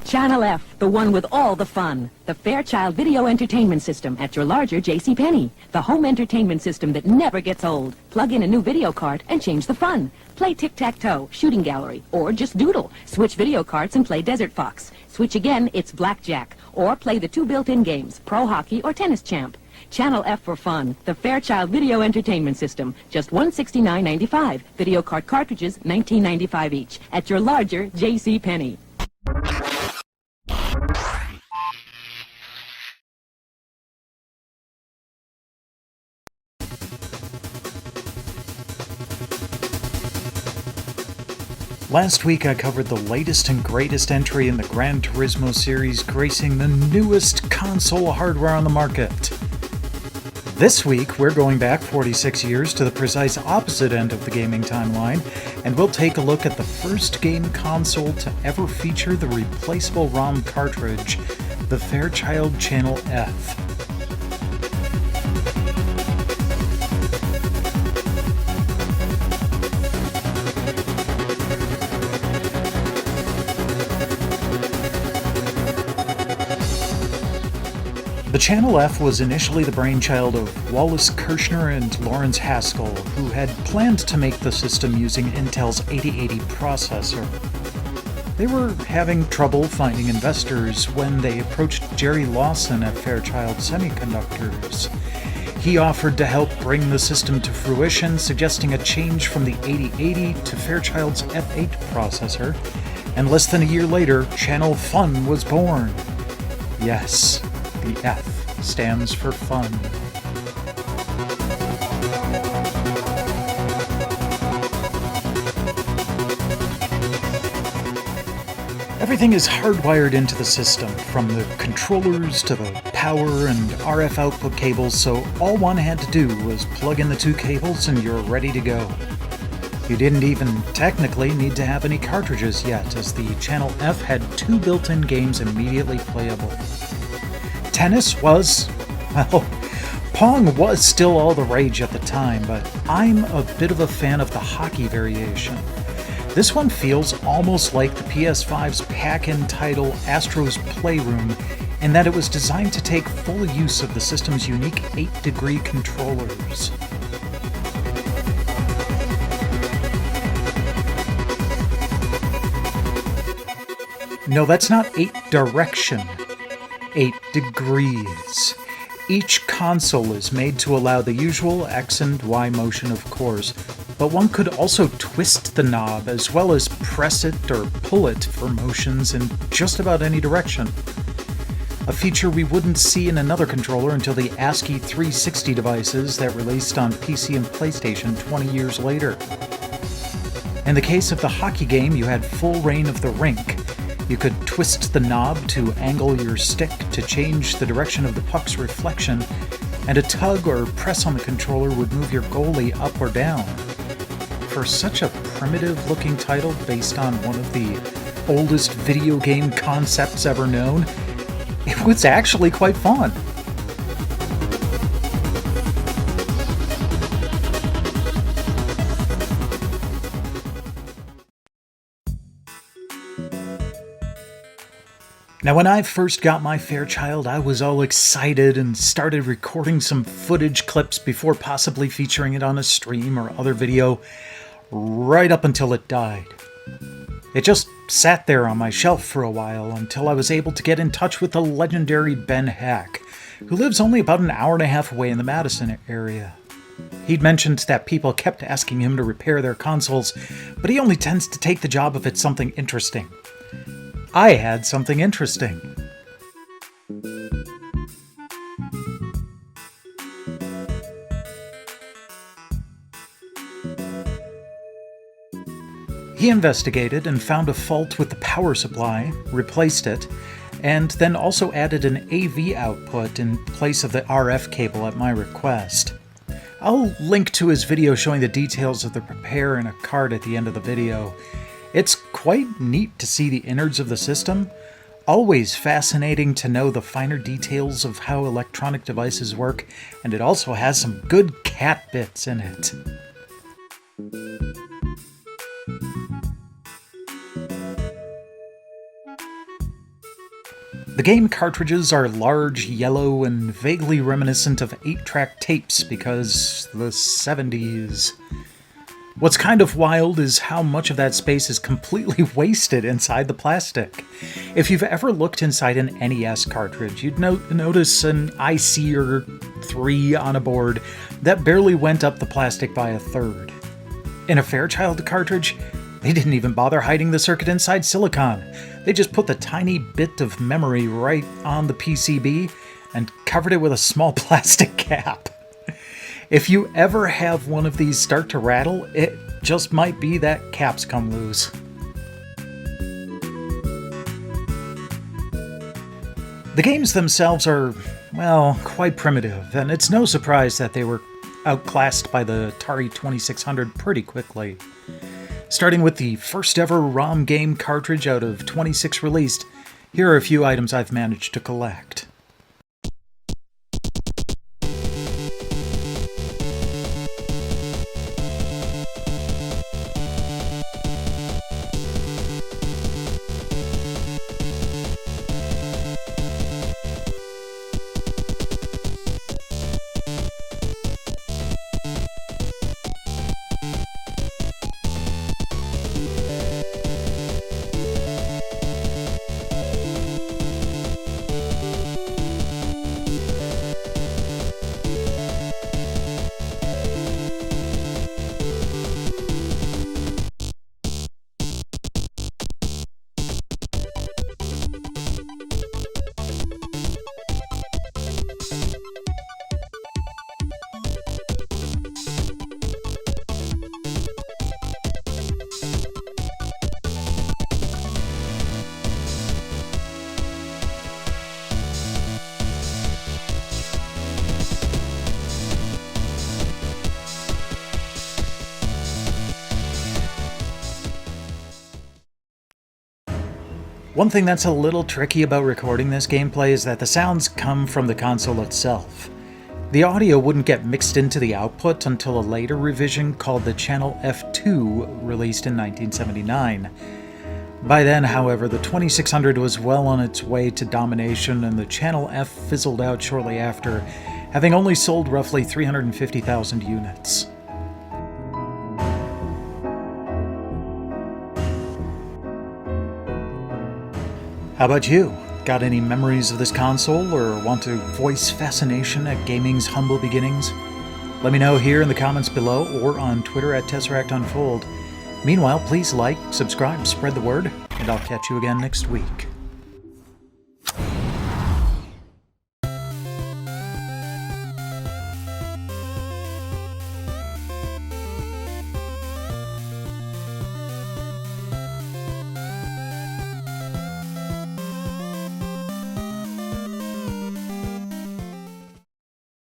Channel F, the one with all the fun. The Fairchild video entertainment system at your larger JCPenney. The home entertainment system that never gets old. Plug in a new video cart and change the fun. Play tic-tac-toe, shooting gallery, or just doodle. Switch video carts and play Desert Fox. Switch again, it's blackjack. Or play the two built-in games, Pro Hockey or Tennis Champ. Channel F for fun. The Fairchild video entertainment system. Just $169.95. Video cart cartridges, $19.95 each. At your larger JCPenney. Last week I covered the latest and greatest entry in the Gran Turismo series, gracing the newest console hardware on the market. This week we're going back 46 years to the precise opposite end of the gaming timeline, and we'll take a look at the first game console to ever feature the replaceable ROM cartridge, the Fairchild Channel F. The Channel F was initially the brainchild of Wallace Kirshner and Lawrence Haskell, who had planned to make the system using Intel's 8080 processor. They were having trouble finding investors when they approached Jerry Lawson at Fairchild Semiconductors. He offered to help bring the system to fruition, suggesting a change from the 8080 to Fairchild's F8 processor, and less than a year later, Channel Fun was born. Yes, the F stands for fun. Everything is hardwired into the system, from the controllers to the power and RF output cables, so all one had to do was plug in the two cables and you're ready to go. You didn't even technically need to have any cartridges yet, as the Channel F had two built-in games immediately playable. Tennis was, well, Pong was still all the rage at the time, but I'm a bit of a fan of the hockey variation. This one feels almost like the PS5's pack-in title Astro's Playroom, in that it was designed to take full use of the system's unique 8-degree controllers. No, that's not 8-direction. 8 degrees. Each console is made to allow the usual X and Y motion, of course, but one could also twist the knob as well as press it or pull it for motions in just about any direction. A feature we wouldn't see in another controller until the ASCII 360 devices that released on PC and PlayStation 20 years later. In the case of the hockey game, you had full reign of the rink. You could twist the knob to angle your stick to change the direction of the puck's reflection, and a tug or press on the controller would move your goalie up or down. For such a primitive-looking title based on one of the oldest video game concepts ever known, it was actually quite fun. Now, when I first got my Fairchild, I was all excited and started recording some footage clips before possibly featuring it on a stream or other video, right up until it died. It just sat there on my shelf for a while until I was able to get in touch with the legendary Ben Hack, who lives only about an hour and a half away in the Madison area. He'd mentioned that people kept asking him to repair their consoles, but he only tends to take the job if it's something interesting. I had something interesting. He investigated and found a fault with the power supply, replaced it, and then also added an AV output in place of the RF cable at my request. I'll link to his video showing the details of the repair in a card at the end of the video. It's quite neat to see the innards of the system. Always fascinating to know the finer details of how electronic devices work, and it also has some good cat bits in it. The game cartridges are large, yellow, and vaguely reminiscent of 8-track tapes because the 70s. What's kind of wild is how much of that space is completely wasted inside the plastic. If you've ever looked inside an NES cartridge, you'd notice an IC or 3 on a board that barely went up the plastic by a third. In a Fairchild cartridge, they didn't even bother hiding the circuit inside silicon. They just put the tiny bit of memory right on the PCB and covered it with a small plastic cap. If you ever have one of these start to rattle, it just might be that cap's come loose. The games themselves are, well, quite primitive, and it's no surprise that they were outclassed by the Atari 2600 pretty quickly. Starting with the first ever ROM game cartridge out of 26 released, here are a few items I've managed to collect. One thing that's a little tricky about recording this gameplay is that the sounds come from the console itself. The audio wouldn't get mixed into the output until a later revision called the Channel F2, released in 1979. By then, however, the 2600 was well on its way to domination, and the Channel F fizzled out shortly after, having only sold roughly 350,000 units. How about you? Got any memories of this console, or want to voice fascination at gaming's humble beginnings? Let me know here in the comments below, or on Twitter at TesseractUnfold. Meanwhile, please like, subscribe, spread the word, and I'll catch you again next week.